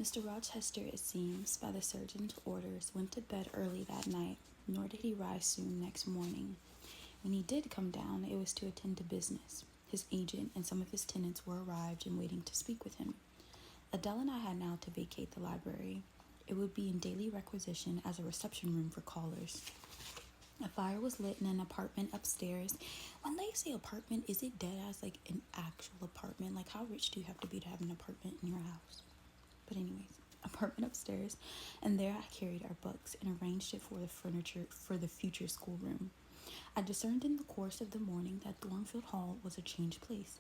Mr. Rochester, it seems, by the surgeon's orders, went to bed early that night, nor did he rise soon next morning. When he did come down, it was to attend to business. His agent and some of his tenants were arrived and waiting to speak with him. Adele and I had now to vacate the library. It would be in daily requisition as a reception room for callers. A fire was lit in an apartment upstairs. When they say apartment, is it dead as like an actual apartment? Like, how rich do you have to be to have an apartment in your house? But anyways, apartment upstairs, and there I carried our books and arranged it for the furniture for the future schoolroom. I discerned in the course of the morning that Thornfield Hall was a changed place.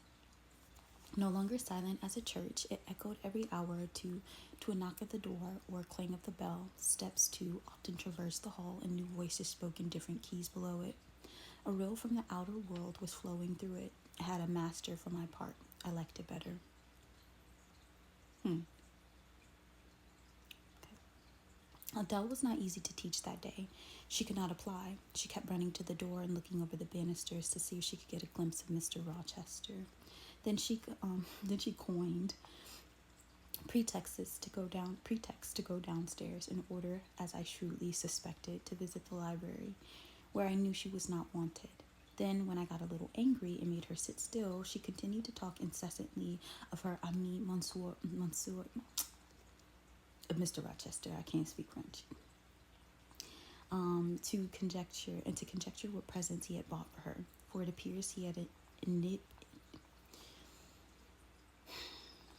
No longer silent as a church, it echoed every hour or two to a knock at the door or a clang of the bell. Steps, too, often traversed the hall, and new voices spoke in different keys below it. A rill from the outer world was flowing through it. I had a master for my part. I liked it better. Adele was not easy to teach that day. She could not apply. She kept running to the door and looking over the banisters to see if she could get a glimpse of Mr. Rochester. Then she coined pretexts to go downstairs in order, as I shrewdly suspected, to visit the library, where I knew she was not wanted. Then, when I got a little angry and made her sit still, she continued to talk incessantly of her ami Monsieur, of Mr. Rochester. I can't speak French. To conjecture what presents he had bought for her, for it appears he had knit.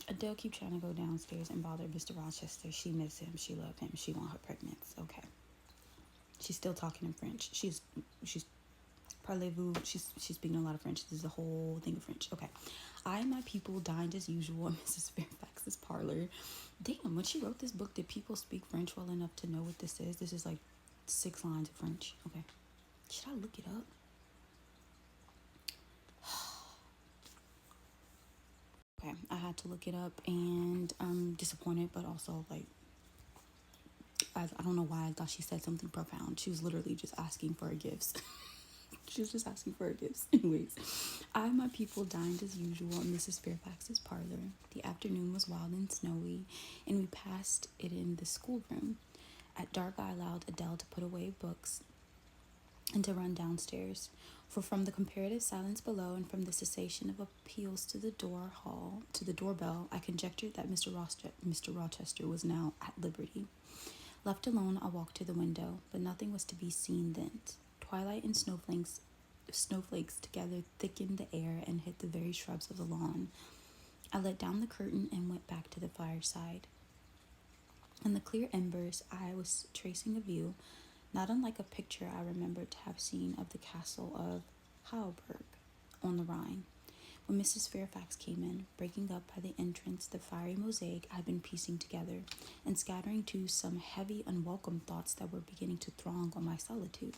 Adele keep trying to go downstairs and bother Mr. Rochester. She miss him. She love him. She want her pregnant. Okay. She's still talking in French. She's parlez-vous. She's speaking a lot of French. This is a whole thing of French. Okay. I and my people dined as usual in Mrs. Fairfax's parlor. Damn, when she wrote this book, did people speak French well enough to know what this is? This is like 6 lines of French. Okay. Should I look it up? Okay, I had to look it up, and I'm disappointed, but also like I don't know why I thought she said something profound. She was literally just asking for her gifts. She was just asking for her gifts. Anyways, I and my people dined as usual in Mrs. Fairfax's parlor. The afternoon was wild and snowy, and we passed it in the schoolroom. At dark, I allowed Adele to put away books and to run downstairs, for from the comparative silence below and from the cessation of appeals to the doorbell, I conjectured that Mr. Rochester was now at liberty. Left alone, I walked to the window, but nothing was to be seen then. Twilight and snowflakes together thickened the air and hid the very shrubs of the lawn. I let down the curtain and went back to the fireside. In the clear embers, I was tracing a view not unlike a picture I remembered to have seen of the castle of Heidelberg on the Rhine. When Mrs. Fairfax came in, breaking up by the entrance the fiery mosaic I had been piecing together, and scattering too some heavy, unwelcome thoughts that were beginning to throng on my solitude.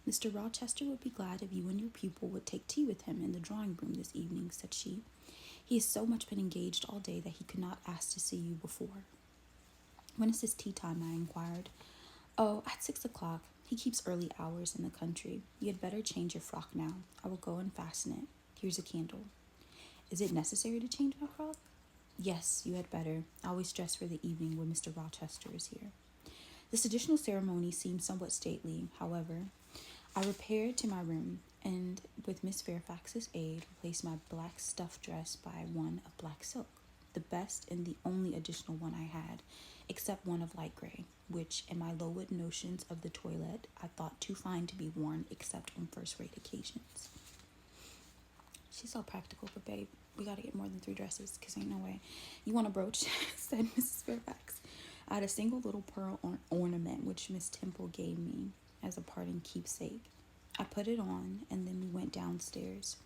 Mr. Rochester would be glad if you and your pupil would take tea with him in the drawing-room this evening, said she. He has so much been engaged all day that he could not ask to see you before. When is his tea time? I inquired. Oh, at 6 o'clock. He keeps early hours in the country. You had better change your frock now. I will go and fasten it. Here's a candle. Is it necessary to change my frock? Yes, you had better. I always dress for the evening when Mr. Rochester is here. This additional ceremony seemed somewhat stately. However, I repaired to my room, and with Miss Fairfax's aid, replaced my black stuff dress by one of black silk, the best and the only additional one I had, except one of light gray, which, in my low-wit notions of the toilet, I thought too fine to be worn except on first-rate occasions. She's so practical, but babe, we gotta get more than 3 dresses, because ain't no way. You want a brooch? Said Mrs. Fairfax. I had a single little pearl ornament which Miss Temple gave me as a parting keepsake. I put it on, and then we went downstairs.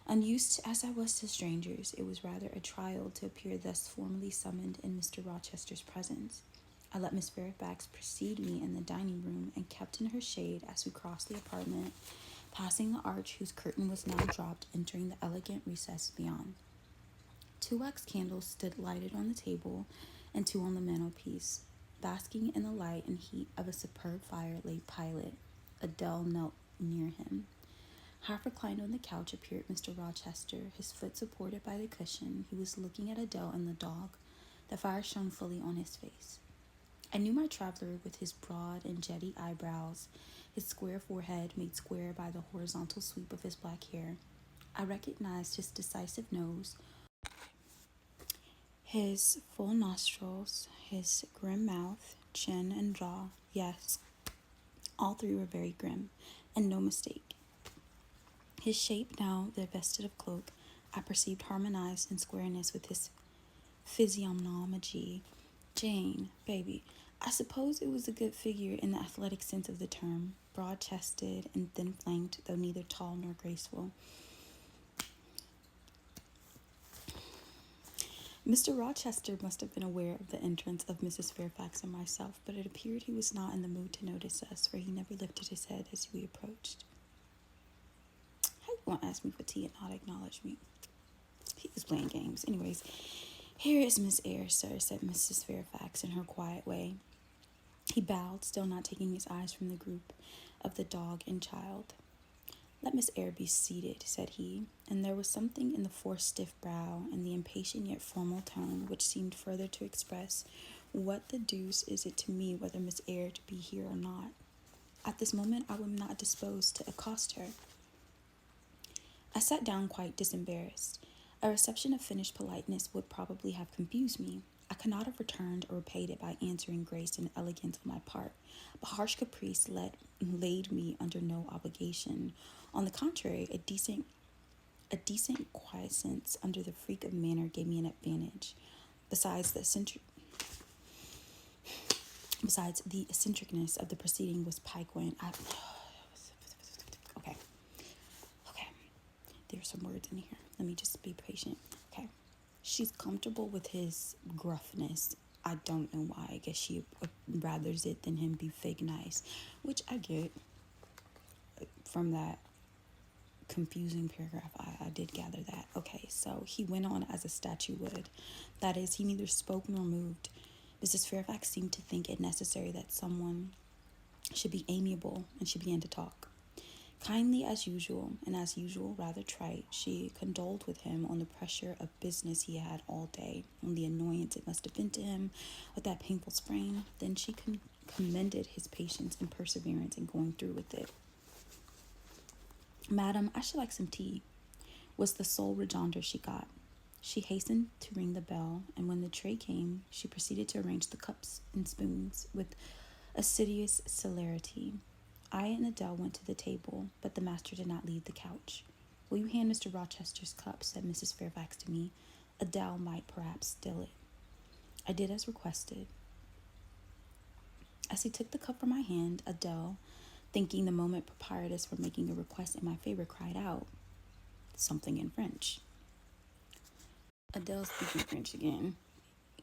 Unused as I was to strangers, it was rather a trial to appear thus formally summoned in Mr. Rochester's presence. I let Miss Fairfax precede me in the dining room, and kept in her shade as we crossed the apartment, passing the arch whose curtain was now dropped, entering the elegant recess beyond. 2 wax candles stood lighted on the table, and 2 on the mantelpiece. Basking in the light and heat of a superb fire lay Pilot. Adele knelt near him. Half reclined on the couch appeared Mr. Rochester, his foot supported by the cushion. He was looking at Adele and the dog. The fire shone fully on his face. I knew my traveler with his broad and jetty eyebrows, his square forehead made square by the horizontal sweep of his black hair. I recognized his decisive nose, his full nostrils, his grim mouth, chin, and jaw. Yes, all three were very grim, and no mistake. His shape, now divested of cloak, I perceived harmonized in squareness with his physiognomy. Jane, baby, I suppose it was a good figure in the athletic sense of the term, broad-chested and thin-flanked, though neither tall nor graceful. Mr. Rochester must have been aware of the entrance of Mrs. Fairfax and myself, but it appeared he was not in the mood to notice us, for he never lifted his head as we approached. How you gonna ask me for tea and not acknowledge me? He was playing games. Anyways, here is Miss Eyre, sir, said Mrs. Fairfax in her quiet way. He bowed, still not taking his eyes from the group of the dog and child. Let Miss Eyre be seated, said he, and there was something in the forced stiff brow and the impatient yet formal tone which seemed further to express what the deuce is it to me whether Miss Eyre to be here or not. At this moment I was not disposed to accost her. I sat down quite disembarrassed. A reception of finished politeness would probably have confused me. I could not have returned or repaid it by answering grace and elegance on my part, but harsh caprice laid me under no obligation. On the contrary, a decent quiescence under the freak of manner gave me an advantage. Besides, the eccentricness of the proceeding was piquant. Okay. There's some words in here. Let me just be patient. Okay. She's comfortable with his gruffness. I don't know why. I guess she rathers it than him be fake nice, which I get from that confusing paragraph. I did gather that. Okay, so he went on as a statue would. That is, he neither spoke nor moved. Mrs. Fairfax seemed to think it necessary that someone should be amiable, and she began to talk. Kindly as usual, and as usual rather trite, she condoled with him on the pressure of business he had all day, on the annoyance it must have been to him with that painful sprain. Then she commended his patience and perseverance in going through with it. Madam, I should like some tea, was the sole rejoinder she got. She hastened to ring the bell, and when the tray came, she proceeded to arrange the cups and spoons with assiduous celerity. I and Adele went to the table, but the master did not leave the couch. Will you hand Mr. Rochester's cup, said Mrs. Fairfax to me. Adele might perhaps still it. I did as requested. As he took the cup from my hand, Adele, thinking the moment propitious for making a request in my favor, cried out something in French. Adele speaking French again.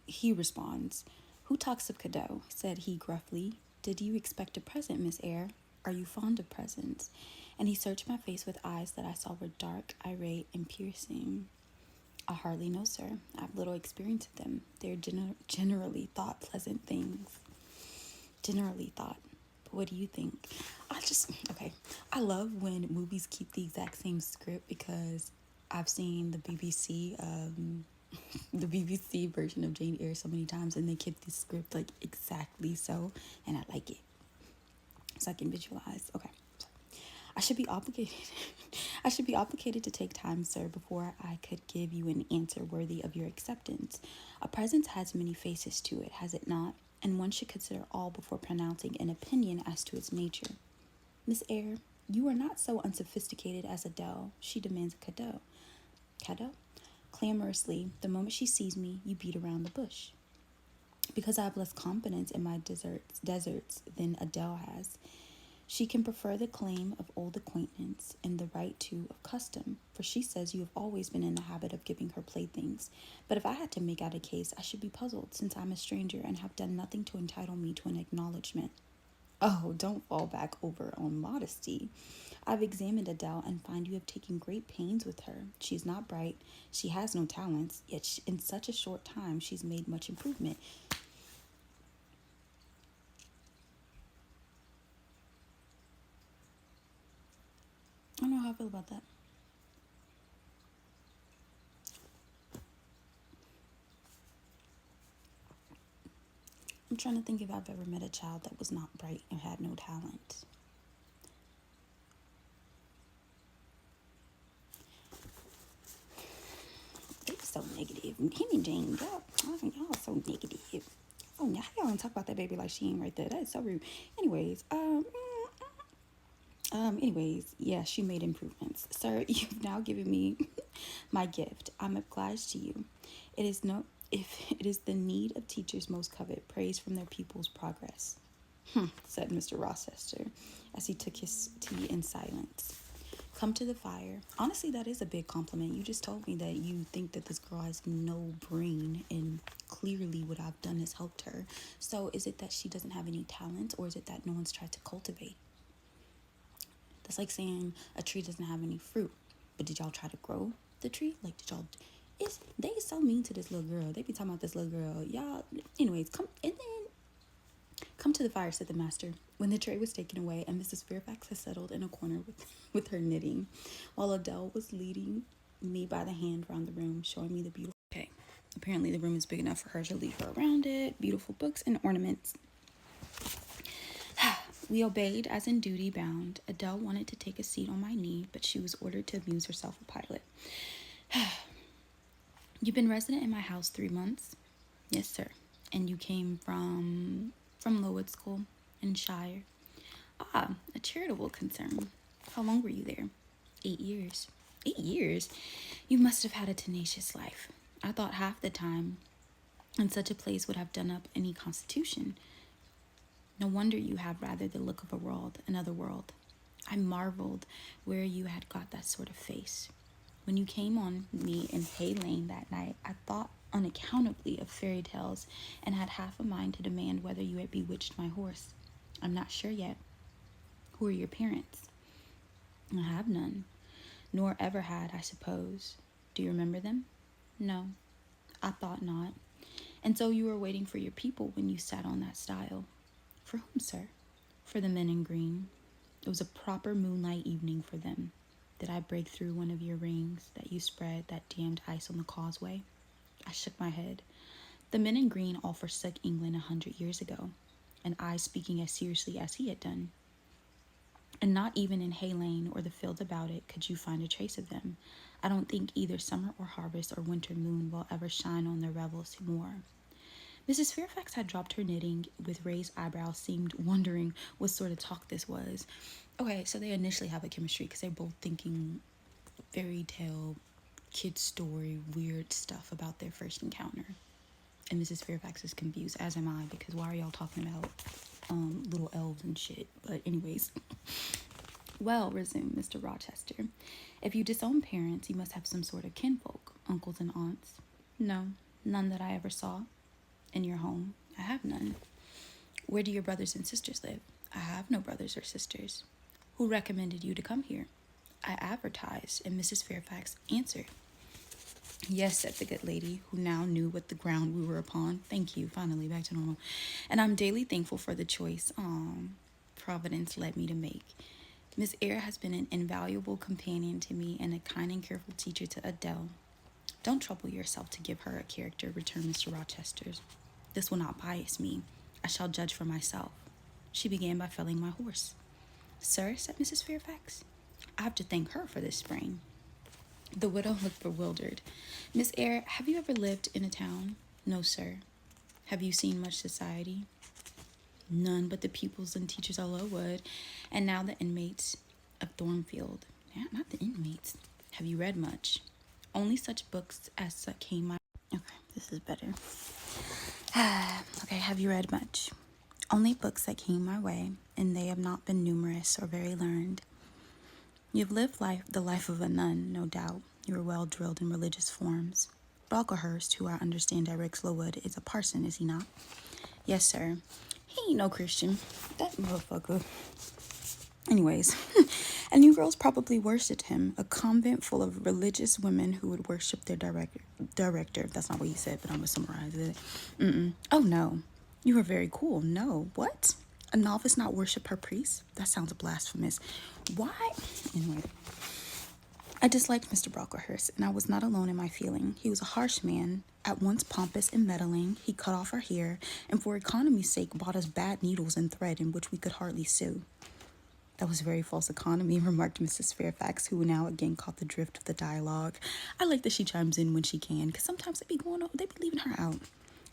He responds, "Who talks of cadeau?" said he gruffly. "Did you expect a present, Miss Eyre? Are you fond of presents?" And he searched my face with eyes that I saw were dark, irate, and piercing. "I hardly know, sir. I have little experience of them. They're generally thought pleasant things." Generally thought. But what do you think? I love when movies keep the exact same script, because I've seen the BBC version of Jane Eyre so many times, and they keep the script like exactly so, and I like it. So I can visualize. Okay. I should be obligated. I should be obligated to take time, sir, before I could give you an answer worthy of your acceptance. A present has many faces to it, has it not? And one should consider all before pronouncing an opinion as to its nature. Miss Eyre, you are not so unsophisticated as Adele. She demands a cadeau. Cadeau? Clamorously, the moment she sees me, you beat around the bush. Because I have less confidence in my deserts than Adele has. She can prefer the claim of old acquaintance and the right too of custom, for she says you have always been in the habit of giving her playthings. But if I had to make out a case, I should be puzzled, since I'm a stranger and have done nothing to entitle me to an acknowledgement. Oh, don't fall back over on modesty. I've examined Adele and find you have taken great pains with her. She is not bright, she has no talents, yet in such a short time she's made much improvement. I don't know how I feel about that. I'm trying to think if I've ever met a child that was not bright and had no talent. They're so negative. Him and Jane, y'all are so negative. Oh, yeah, how y'all gonna talk about that baby like she ain't right there? That is so rude. Anyways, yeah, she made improvements. Sir, you've now given me my gift. I'm obliged to you. It is no if it is the need of teachers most covet praise from their pupils' progress, said Mr. Rochester as he took his tea in silence. Come to the fire. Honestly, that is a big compliment. You just told me that you think that this girl has no brain, and clearly what I've done has helped her. So is it that she doesn't have any talent, or is it that no one's tried to cultivate? That's like saying a tree doesn't have any fruit. But did y'all try to grow the tree? Like, did y'all... They so mean to this little girl. They be talking about this little girl. Y'all... Anyways, come to the fire, said the master, when the tray was taken away and Mrs. Fairfax had settled in a corner with her knitting, while Adele was leading me by the hand around the room, showing me the beautiful... Okay, apparently the room is big enough for her to lead her around it. Beautiful books and ornaments. We obeyed as in duty bound. Adele wanted to take a seat on my knee, but she was ordered to amuse herself with Pilot. You've been resident in my house 3 months? Yes, sir. And you came from Lowood School in Shire? Ah, a charitable concern. How long were you there? 8 years. 8 years? You must have had a tenacious life. I thought half the time in such a place would have done up any constitution. No wonder you have rather the look of another world. I marveled where you had got that sort of face. When you came on me in Hay Lane that night, I thought unaccountably of fairy tales and had half a mind to demand whether you had bewitched my horse. I'm not sure yet. Who are your parents? I have none, nor ever had, I suppose. Do you remember them? No, I thought not. And so you were waiting for your people when you sat on that stile. For whom, sir? For the men in green. It was a proper moonlight evening for them. Did I break through one of your rings that you spread that damned ice on the causeway? I shook my head. The men in green all forsook England 100 years ago, and I speaking as seriously as he had done. And not even in Hay Lane or the fields about it could you find a trace of them. I don't think either summer or harvest or winter moon will ever shine on their revels more. Mrs. Fairfax had dropped her knitting with raised eyebrows, seemed wondering what sort of talk this was. Okay, so they initially have a chemistry because they're both thinking fairy tale, kid story, weird stuff about their first encounter. And Mrs. Fairfax is confused, as am I, because why are y'all talking about little elves and shit? But anyways. Well, resumed Mr. Rochester, if you disown parents, you must have some sort of kinfolk, uncles and aunts. No, none that I ever saw. In your home? I have none. Where do your brothers and sisters live? I have no brothers or sisters. Who recommended you to come here? I advertised, and Mrs. Fairfax answered. Yes, said the good lady, who now knew what the ground we were upon. Thank you, finally, back to normal. And I'm daily thankful for the choice Providence led me to make. Miss Eyre has been an invaluable companion to me and a kind and careful teacher to Adele. Don't trouble yourself to give her a character, returned Mr. Rochester. This will not bias me. I shall judge for myself. She began by felling my horse. Sir, said Mrs. Fairfax, I have to thank her for this spring. The widow looked bewildered. Miss Eyre, have you ever lived in a town? No, sir. Have you seen much society? None but the pupils and teachers of Lowood, and now the inmates of Thornfield. Yeah, not the inmates. Have you read much? Only such books as came my... Okay, this is better. Okay, have you read much? Only books that came my way, and they have not been numerous or very learned. You've lived the life of a nun, no doubt. You are well drilled in religious forms. Brocklehurst, who I understand directs Lowood, is a parson, is he not? Yes, sir. He ain't no Christian. That motherfucker. Anyways, and you girls probably worshipped him, a convent full of religious women who would worship their director. That's not what he said, but I'm going to summarize it. Oh, no. You are very cool. No. What? A novice not worship her priest? That sounds blasphemous. Why? Anyway. I disliked Mr. Brocklehurst, and I was not alone in my feeling. He was a harsh man, at once pompous and meddling. He cut off our hair, and for economy's sake bought us bad needles and thread in which we could hardly sew. That was very false economy, remarked Mrs. Fairfax, who now again caught the drift of the dialogue. I like that she chimes in when she can, because sometimes they be leaving her out.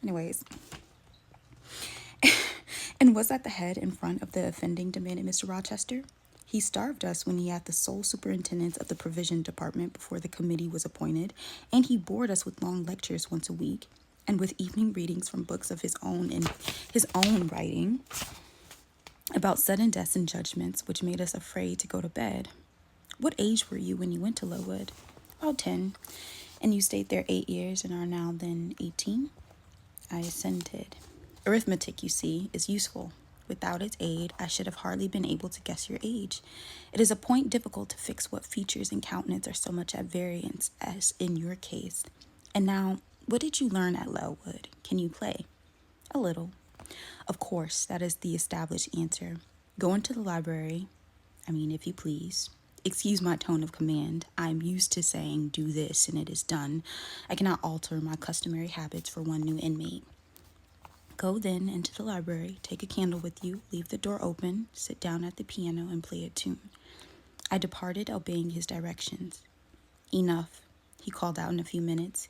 Anyways. And was at the head in front of the offending, demanded Mr. Rochester. He starved us when he had the sole superintendence of the provision department before the committee was appointed, and he bored us with long lectures once a week, and with evening readings from books of his own and his own writing about sudden deaths and judgments, which made us afraid to go to bed. What age were you when you went to Lowood? About 10. And you stayed there 8 years and are now then 18? I assented. Arithmetic, you see, is useful. Without its aid, I should have hardly been able to guess your age. It is a point difficult to fix what features and countenance are so much at variance as in your case. And now, what did you learn at Lowood? Can you play? A little. Of course, that is the established answer. Go into the library. If you please. Excuse my tone of command. I am used to saying, do this, and it is done. I cannot alter my customary habits for one new inmate. Go then into the library, take a candle with you, leave the door open, sit down at the piano, and play a tune. I departed, obeying his directions. Enough, he called out in a few minutes.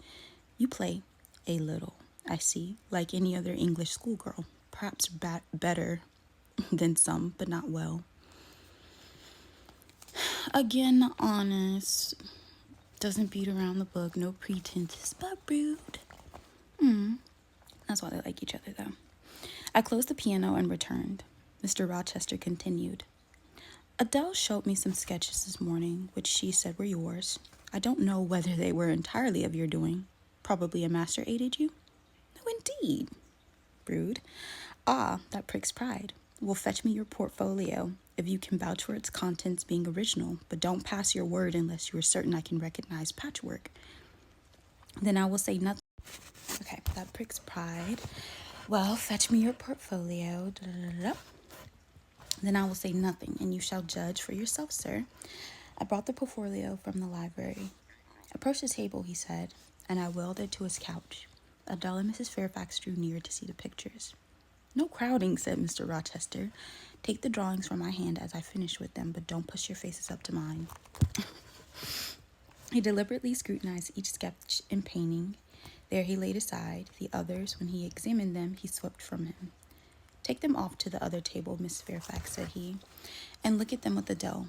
You play a little, I see, like any other English schoolgirl, perhaps better than some, but not well. Again, honest, doesn't beat around the bush, no pretenses, but rude. That's why they like each other, though. I closed the piano and returned. Mr. Rochester continued. Adele showed me some sketches this morning, which she said were yours. I don't know whether they were entirely of your doing. Probably a master aided you? No, indeed. Rude. Ah, that pricks pride. Well, fetch me your portfolio, if you can vouch for its contents being original, but don't pass your word unless you are certain I can recognize patchwork. Then I will say nothing. Okay, that pricks pride. Well, fetch me your portfolio. Then I will say nothing, and you shall judge for yourself, sir. I brought the portfolio from the library. Approach the table, he said, and I wheeled it to his couch. Adele and Mrs. Fairfax drew near to see the pictures. No crowding, said Mr. Rochester. Take the drawings from my hand as I finish with them, but don't push your faces up to mine. He deliberately scrutinized each sketch and painting. There he laid aside the others. When he examined them, he swept from him. Take them off to the other table, Miss Fairfax, said he, and look at them with Adele.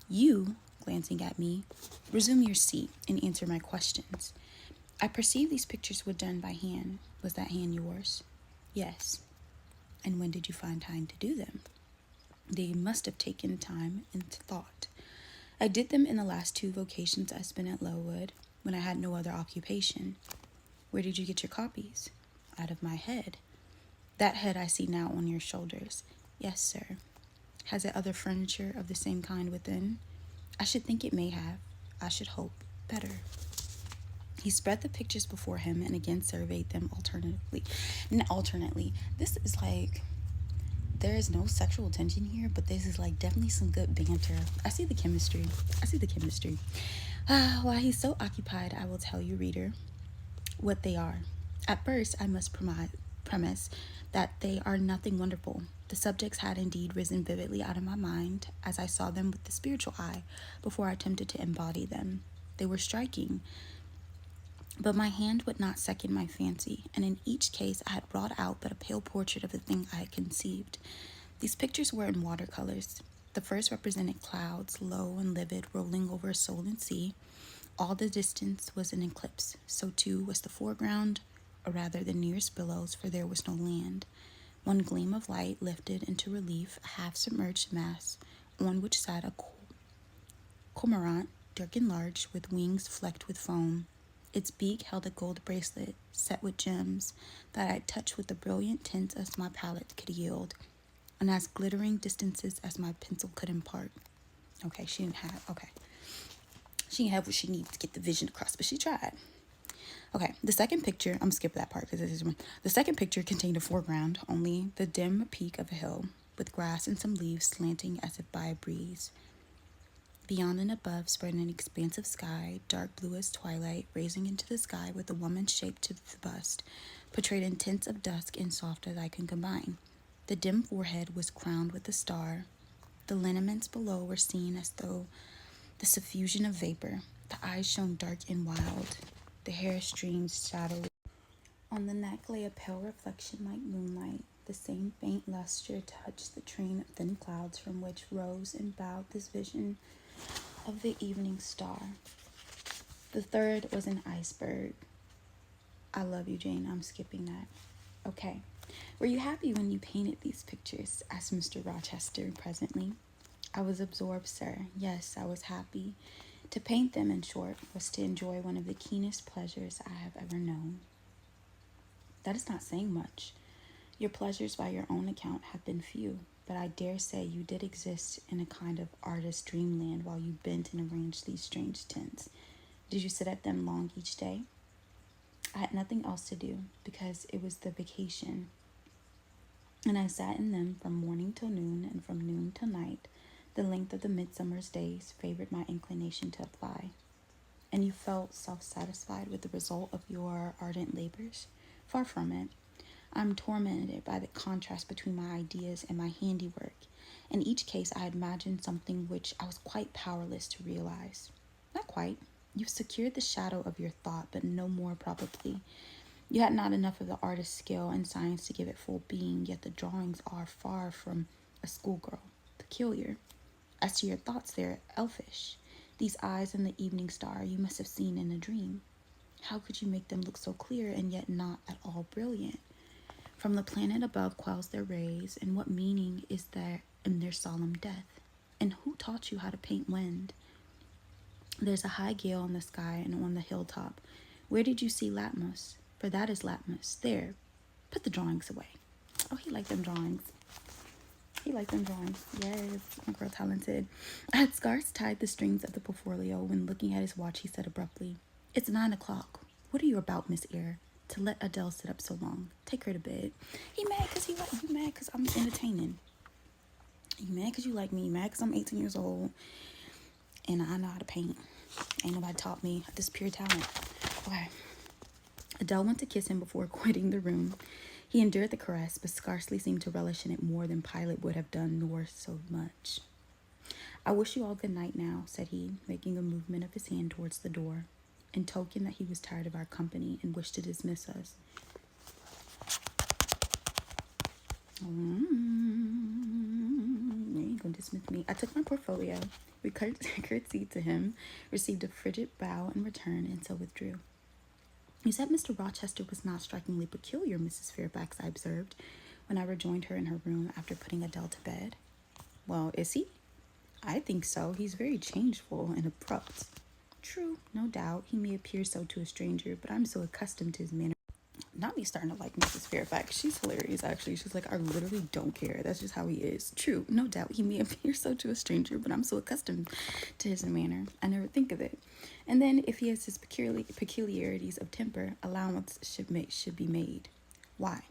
You, glancing at me, resume your seat and answer my questions. I perceive these pictures were done by hand. Was that hand yours? Yes. And when did you find time to do them? They must have taken time and thought. I did them in the last 2 vacations I spent at Lowood, when I had no other occupation. Where did you get your copies? Out of my head. That head I see now on your shoulders. Yes, sir. Has it other furniture of the same kind within? I should think it may have. I should hope better. He spread the pictures before him and again surveyed them alternately. This is like, there is no sexual tension here, but this is like definitely some good banter. I see the chemistry. While he's so occupied, I will tell you, reader, what they are. At first, I must premise that they are nothing wonderful. The subjects had indeed risen vividly out of my mind as I saw them with the spiritual eye before I attempted to embody them. They were striking, but my hand would not second my fancy, and in each case I had brought out but a pale portrait of the thing I had conceived. These pictures were in watercolors. The first represented clouds, low and livid, rolling over a sullen sea. All the distance was an eclipse. So too was the foreground, or rather the nearest billows, for there was no land. One gleam of light lifted into relief a half-submerged mass, on which sat a cormorant, dark and large, with wings flecked with foam. Its beak held a gold bracelet set with gems that I touched with the brilliant tints as my palette could yield, and as glittering distances as my pencil could impart. She didn't have what she needed to get the vision across, but she tried. The second picture, I'm going to skip that part because this is one. The second picture contained a foreground, only the dim peak of a hill, with grass and some leaves slanting as if by a breeze. Beyond and above spread an expansive sky, dark blue as twilight, raising into the sky with a woman's shape to the bust, portrayed in tints of dusk and softer that can combine. The dim forehead was crowned with a star. The lineaments below were seen as though the suffusion of vapor. The eyes shone dark and wild. The hair streamed shadowy. On the neck lay a pale reflection like moonlight. The same faint luster touched the train of thin clouds from which rose and bowed this vision of the evening star. The third was an iceberg. I love you, Jane. I'm skipping that. Okay. Were you happy when you painted these pictures? Asked Mr. Rochester presently. I was absorbed, sir. Yes, I was happy. To paint them, in short, was to enjoy one of the keenest pleasures I have ever known. That is not saying much. Your pleasures by your own account have been few, but I dare say you did exist in a kind of artist dreamland while you bent and arranged these strange tints. Did you sit at them long each day? I had nothing else to do, because it was the vacation, and I sat in them from morning till noon, and from noon till night. The length of the midsummer's days favored my inclination to apply. And you felt self-satisfied with the result of your ardent labors? Far from it. I'm tormented by the contrast between my ideas and my handiwork. In each case, I imagined something which I was quite powerless to realize. Not quite. You've secured the shadow of your thought, but no more probably. You had not enough of the artist's skill and science to give it full being, yet the drawings are far from a schoolgirl, peculiar. As to your thoughts, they're elfish. These eyes in the evening star you must have seen in a dream. How could you make them look so clear and yet not at all brilliant? From the planet above quells their rays, and what meaning is there in their solemn death? And who taught you how to paint wind? There's a high gale in the sky and on the hilltop. Where did you see Latmos? For that is Latmos. There, put the drawings away. Oh, he liked them drawings. Yes, my girl talented. I had scarce tied the strings of the portfolio when, looking at his watch, he said abruptly, "It's 9 o'clock. What are you about, Miss Eyre? To let Adele sit up so long? Take her to bed." He mad because you mad because I'm entertaining. You mad because you like me. You mad because I'm 18 years old and I know how to paint. Ain't nobody taught me. This pure talent. Okay. Adele went to kiss him before quitting the room. He endured the caress, but scarcely seemed to relish in it more than Pilate would have done, nor so much. "I wish you all good night now," said he, making a movement of his hand towards the door, in token that he was tired of our company and wished to dismiss us. You ain't gonna dismiss me. I took my portfolio, curtsied to him, received a frigid bow in return, and so withdrew. "You said Mr. Rochester was not strikingly peculiar, Mrs. Fairfax," I observed, when I rejoined her in her room after putting Adele to bed. "Well, is he?" "I think so. He's very changeful and abrupt." "True, no doubt. He may appear so to a stranger, but I'm so accustomed to his manner." Not me starting to like Mrs. Fairfax. She's hilarious, actually. She's like, "I literally don't care. That's just how he is." True, no doubt. He may appear so to a stranger, but I'm so accustomed to his manner. I never think of it. And then, if he has his peculiarities of temper, allowance should be made. Why?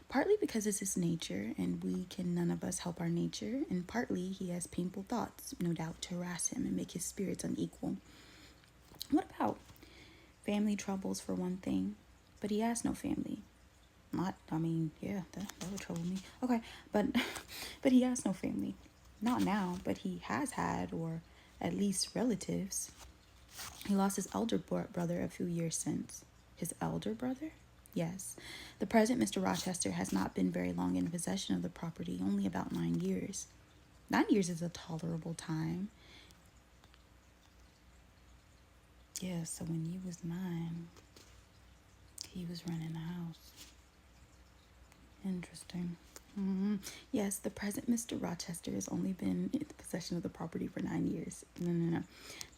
Partly because it's his nature, and we can none of us help our nature, and partly he has painful thoughts, no doubt, to harass him and make his spirits unequal. What about family troubles, for one thing? But he has no family. That would trouble me. Okay, but he has no family. Not now, but he has had, or at least relatives. He lost his elder brother a few years since. His elder brother? Yes. The present Mr. Rochester has not been very long in possession of the property, only about 9 years. 9 years is a tolerable time. Yeah, so when you was 9, he was running the house. Interesting. Yes, the present Mr. Rochester has only been in possession of the property for 9 years. No.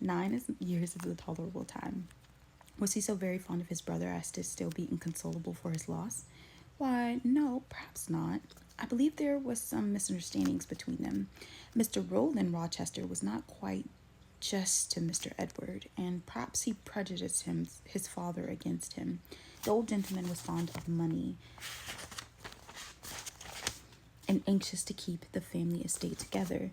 9 years is a tolerable time. Was he so very fond of his brother as to still be inconsolable for his loss? Why, no, perhaps not. I believe there was some misunderstandings between them. Mr. Roland Rochester was not quite just to Mr. Edward, and perhaps he prejudiced his father against him. The old gentleman was fond of money and anxious to keep the family estate together.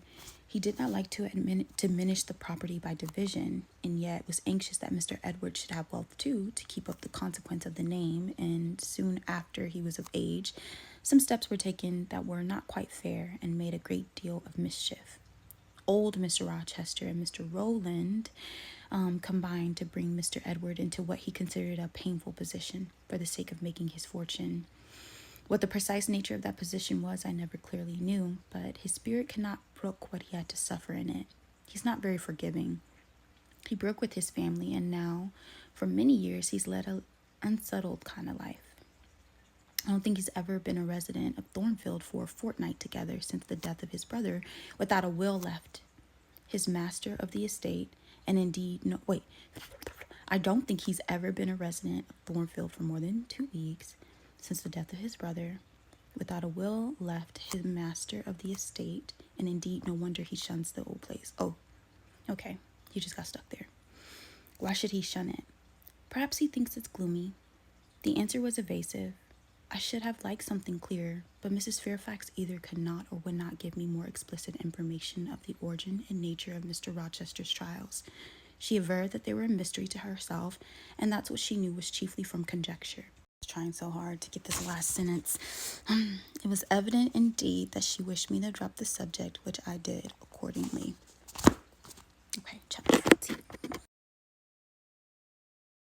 He did not like to diminish the property by division, and yet was anxious that Mr. Edward should have wealth too, to keep up the consequence of the name. And soon after he was of age, some steps were taken that were not quite fair and made a great deal of mischief. Old Mr. Rochester and Mr. Rowland combined to bring Mr. Edward into what he considered a painful position for the sake of making his fortune. What the precise nature of that position was, I never clearly knew, but his spirit could not brook what he had to suffer in it. He's not very forgiving. He broke with his family, and now, for many years, he's led an unsettled kind of life. I don't think he's ever been a resident of Thornfield for a fortnight together since the death of his brother, without a will left his master of the estate, and indeed, no, wait, I don't think he's ever been a resident of Thornfield for more than 2 weeks since the death of his brother, without a will left his master of the estate, and indeed, no wonder he shuns the old place. Oh, okay, he just got stuck there. Why should he shun it? Perhaps he thinks it's gloomy. The answer was evasive. I should have liked something clearer, but Mrs. Fairfax either could not or would not give me more explicit information of the origin and nature of Mr. Rochester's trials. She averred that they were a mystery to herself, and that's what she knew was chiefly from conjecture. I was trying so hard to get this last sentence. It was evident indeed that she wished me to drop the subject, which I did accordingly.